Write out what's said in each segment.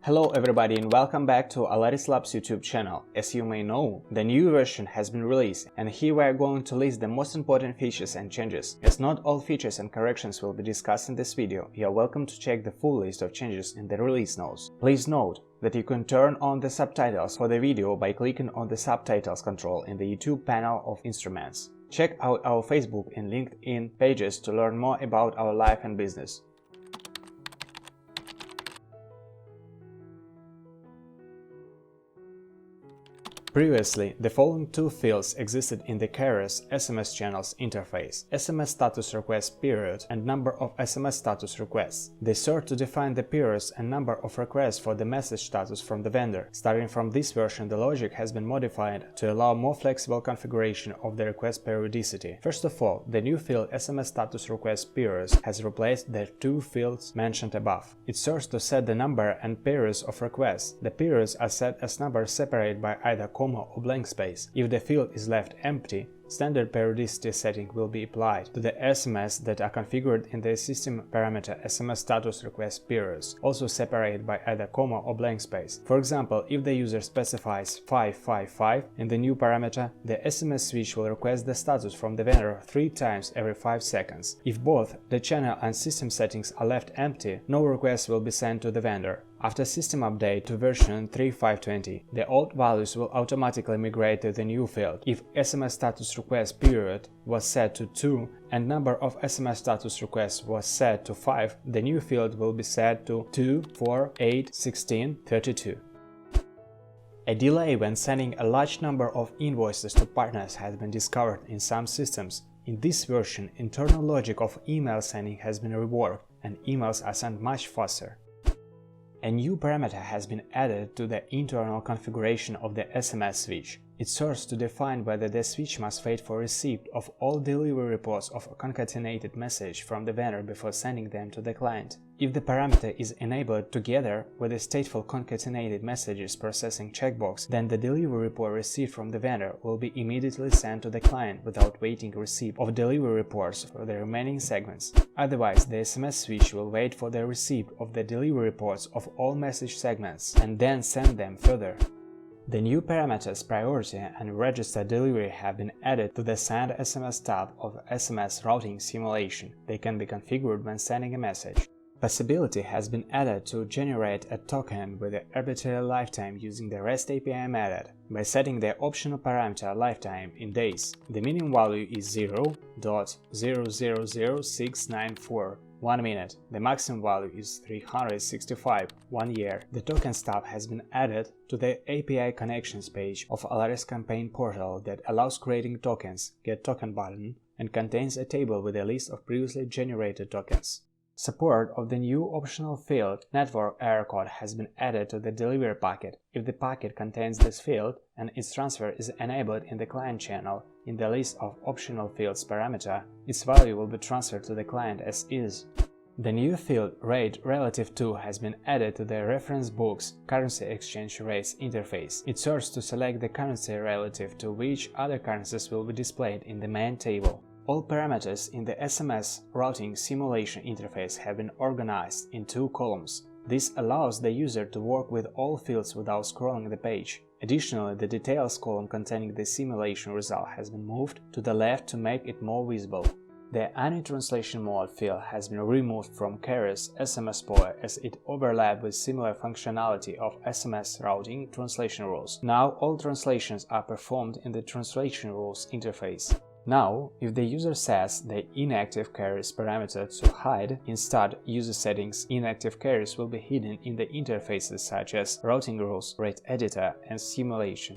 Hello everybody and welcome back to Alaris Labs YouTube channel. As you may know, the new version has been released, and here we are going to list the most important features and changes. As not all features and corrections will be discussed in this video, you are welcome to check the full list of changes in the release notes. Please note that you can turn on the subtitles for the video by clicking on the subtitles control in the YouTube panel of instruments. Check out our Facebook and LinkedIn pages to learn more about our life and business. Previously, the following two fields existed in the carrier's SMS channels interface: SMS status request period and number of SMS status requests. They serve to define the periods and number of requests for the message status from the vendor. Starting from this version, the logic has been modified to allow more flexible configuration of the request periodicity. First of all, the new field SMS status request periods has replaced the two fields mentioned above. It serves to set the number and periods of requests. The periods are set as numbers separated by either comma or blank space. If the field is left empty, standard periodicity setting will be applied to the SMS that are configured in the system parameter SMS status request periods, also separated by either comma or blank space. For example, if the user specifies 555 in the new parameter, the SMS switch will request the status from the vendor 3 times every 5 seconds. If both the channel and system settings are left empty, no request will be sent to the vendor. After system update to version 3.5.20, the old values will automatically migrate to the new field. If SMS status request period was set to 2 and number of SMS status requests was set to 5, the new field will be set to 2, 4, 8, 16, 32. A delay when sending a large number of invoices to partners has been discovered in some systems. In this version, internal logic of email sending has been reworked and emails are sent much faster. A new parameter has been added to the internal configuration of the SMS switch. It serves to define whether the switch must wait for receipt of all delivery reports of a concatenated message from the vendor before sending them to the client. If the parameter is enabled together with the stateful concatenated messages processing checkbox, then the delivery report received from the vendor will be immediately sent to the client without waiting receipt of delivery reports for the remaining segments. Otherwise, the SMS switch will wait for the receipt of the delivery reports of all message segments and then send them further. The new parameters priority and register delivery have been added to the Send SMS tab of SMS routing simulation. They can be configured when sending a message. Possibility has been added to generate a token with an arbitrary lifetime using the REST API method. By setting the optional parameter lifetime in days, the minimum value is 0.000694. 1 minute. The maximum value is 365, 1 year. The tokens tab has been added to the API connections page of Alaris Campaign Portal that allows creating tokens, Get Token button, and contains a table with a list of previously generated tokens. Support of the new optional field Network Error Code has been added to the delivery packet. If the packet contains this field and its transfer is enabled in the client channel in the list of optional fields parameter, its value will be transferred to the client as is. The new field Rate Relative to has been added to the Reference Books Currency Exchange Rates interface. It serves to select the currency relative to which other currencies will be displayed in the main table. All parameters in the SMS routing simulation interface have been organized in 2 columns. This allows the user to work with all fields without scrolling the page. Additionally, the Details column containing the simulation result has been moved to the left to make it more visible. The Any Translation Mode field has been removed from carrier's SMS spoiler as it overlapped with similar functionality of SMS routing translation rules. Now all translations are performed in the Translation Rules interface. Now, if the user sets the inactive carriers parameter to hide, instead user settings, inactive carriers will be hidden in the interfaces such as Routing Rules, Rate Editor, and Simulation.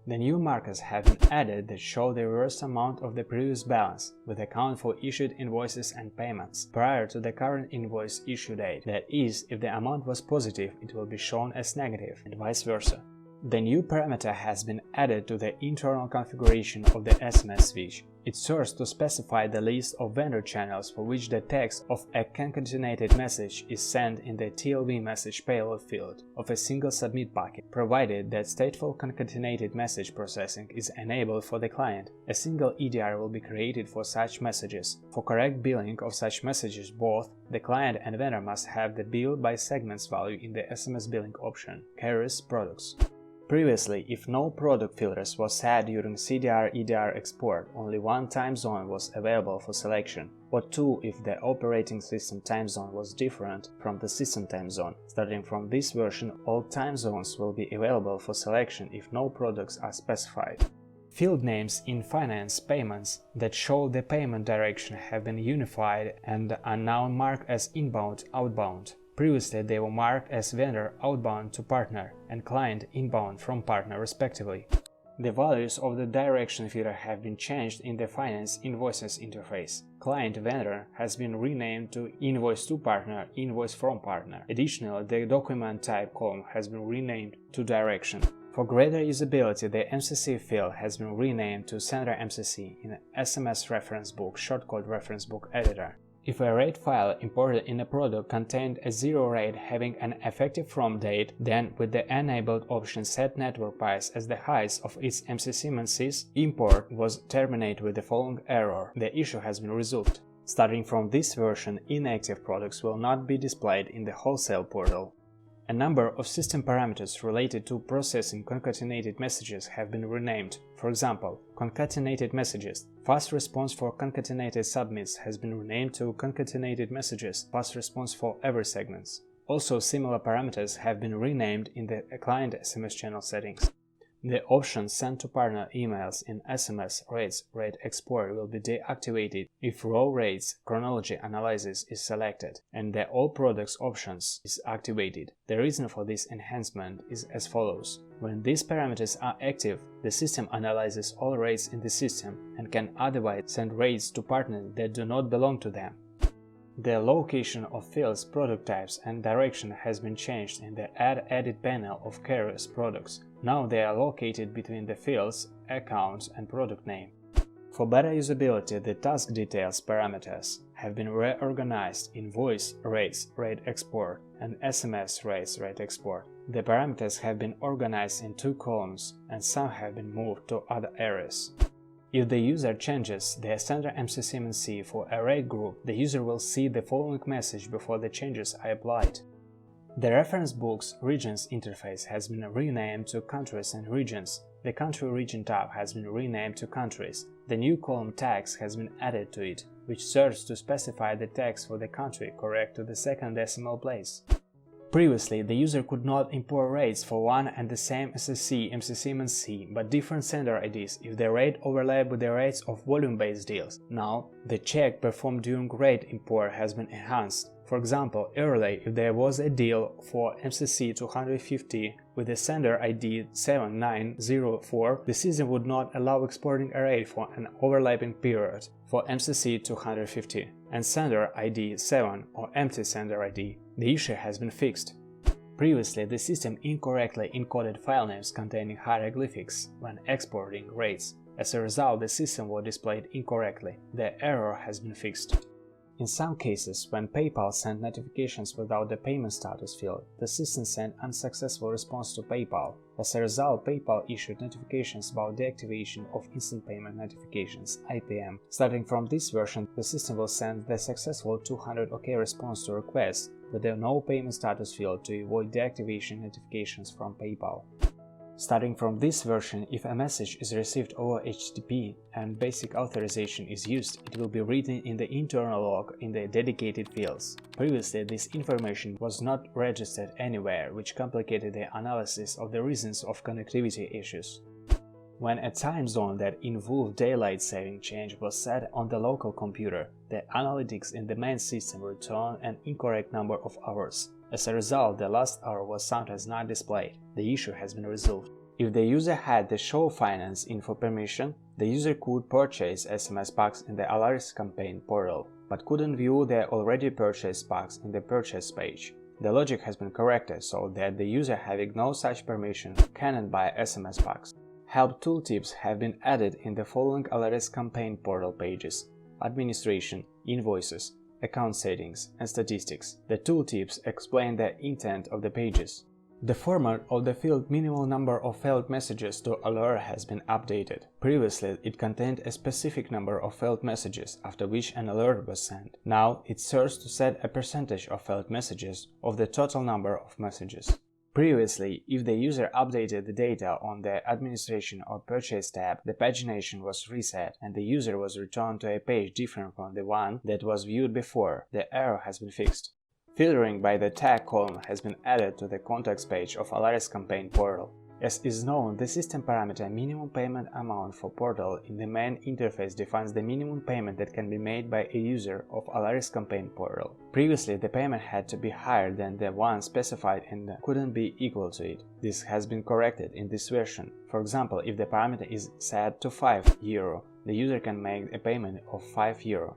The new markers have been added that show the reverse amount of the previous balance, with account for issued invoices and payments, prior to the current invoice issue date. That is, if the amount was positive, it will be shown as negative, and vice versa. The new parameter has been added to the internal configuration of the SMS switch. It serves to specify the list of vendor channels for which the text of a concatenated message is sent in the TLV message payload field of a single submit bucket, provided that stateful concatenated message processing is enabled for the client. A single EDR will be created for such messages. For correct billing of such messages, both the client and vendor must have the bill by segments value in the SMS billing option, carriers products. Previously, if no product filters was set during CDR-EDR export, only one time zone was available for selection, or two if the operating system time zone was different from the system time zone. Starting from this version, all time zones will be available for selection if no products are specified. Field names in finance payments that show the payment direction have been unified and are now marked as inbound, outbound. Previously, they were marked as vendor outbound to partner and client inbound from partner respectively. The values of the direction filter have been changed in the Finance Invoices interface. Client vendor has been renamed to invoice to partner, invoice from partner. Additionally, the document type column has been renamed to direction. For greater usability, the MCC field has been renamed to Sender MCC in SMS Reference Book shortcode Reference Book Editor. If a rate file imported in a product contained a zero rate having an effective from date, then with the enabled option set network price as the highest of its MCCMNCs, import was terminated with the following error: the issue has been resolved. Starting from this version, inactive products will not be displayed in the Wholesale portal. A number of system parameters related to processing concatenated messages have been renamed. For example, concatenated messages. Fast response for concatenated submits has been renamed to concatenated messages, fast response for every segments. Also, similar parameters have been renamed in the client SMS channel settings. The option Send to Partner emails in SMS Rates Rate Export will be deactivated if Raw Rates Chronology Analysis is selected and the All Products options is activated. The reason for this enhancement is as follows. When these parameters are active, the system analyzes all rates in the system and can otherwise send rates to partners that do not belong to them. The location of fields, product types, and direction has been changed in the Add Edit panel of carriers products. Now they are located between the fields, accounts, and product name. For better usability, the task details parameters have been reorganized in Voice Rates Rate Export and SMS Rates Rate Export. The parameters have been organized in two columns, and some have been moved to other areas. If the user changes the Sender MCCMNC for a rate group, the user will see the following message before the changes are applied. The Reference Books Regions interface has been renamed to Countries and Regions. The Country Region tab has been renamed to Countries. The new column Tags has been added to it, which serves to specify the tags for the country correct to the second decimal place. Previously, the user could not import rates for one and the same SSC MCCMNC, but different sender IDs if the rate overlapped with the rates of volume-based deals. Now, the check performed during rate import has been enhanced. For example, earlier, if there was a deal for MCC 250 with the sender ID 7904, the system would not allow exporting a rate for an overlapping period for MCC 250 and sender ID 7 or empty sender ID. The issue has been fixed. Previously, the system incorrectly encoded file names containing hieroglyphics when exporting rates. As a result, the system was displayed incorrectly. The error has been fixed. In some cases, when PayPal sent notifications without the payment status field, the system sent unsuccessful response to PayPal. As a result, PayPal issued notifications about deactivation of Instant Payment Notifications (IPM). Starting from this version, the system will send the successful 200 OK response to requests with the No Payment Status field to avoid deactivation notifications from PayPal. Starting from this version, if a message is received over HTTP and Basic Authorization is used, it will be written in the internal log in the dedicated fields. Previously, this information was not registered anywhere, which complicated the analysis of the reasons of connectivity issues. When a time zone that involved daylight saving change was set on the local computer, the analytics in the main system returned an incorrect number of hours. As a result, the last hour was sometimes not displayed. The issue has been resolved. If the user had the Show Finance Info permission, the user could purchase SMS packs in the Alaris Campaign Portal, but couldn't view the already purchased packs in the Purchase page. The logic has been corrected so that the user having no such permission cannot buy SMS packs. Help tooltips have been added in the following Alaris Campaign Portal pages: Administration, Invoices, Account Settings, and Statistics. The tooltips explain the intent of the pages. The format of the field minimal number of failed messages to alert has been updated. Previously, it contained a specific number of failed messages after which an alert was sent. Now, it serves to set a percentage of failed messages of the total number of messages. Previously, if the user updated the data on the Administration or Purchase tab, the pagination was reset and the user was returned to a page different from the one that was viewed before. The error has been fixed. Filtering by the tag column has been added to the contacts page of Alaris Campaign Portal. As is known, the system parameter minimum payment amount for Portal in the main interface defines the minimum payment that can be made by a user of Alaris Campaign Portal. Previously, the payment had to be higher than the one specified and couldn't be equal to it. This has been corrected in this version. For example, if the parameter is set to €5, the user can make a payment of €5.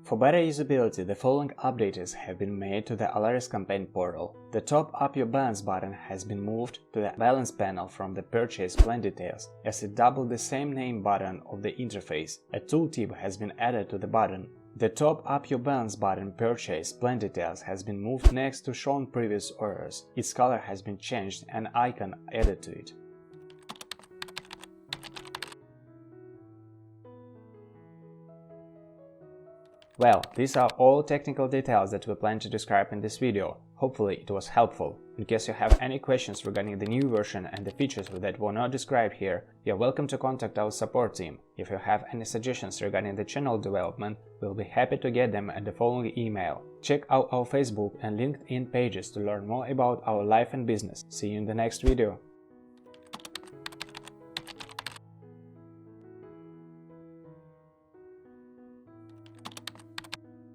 For better usability, the following updates have been made to the Alaris Campaign Portal. The top Up Your Balance button has been moved to the Balance panel from the Purchase Plan Details, as it doubled the same name button of the interface. A tooltip has been added to the button. The top Up Your Balance button Purchase Plan Details has been moved next to shown previous orders. Its color has been changed and an icon added to it. Well, these are all technical details that we plan to describe in this video. Hopefully it was helpful. In case you have any questions regarding the new version and the features that were not described here, you're welcome to contact our support team. If you have any suggestions regarding the channel development, we'll be happy to get them at the following email. Check out our Facebook and LinkedIn pages to learn more about our life and business. See you in the next video.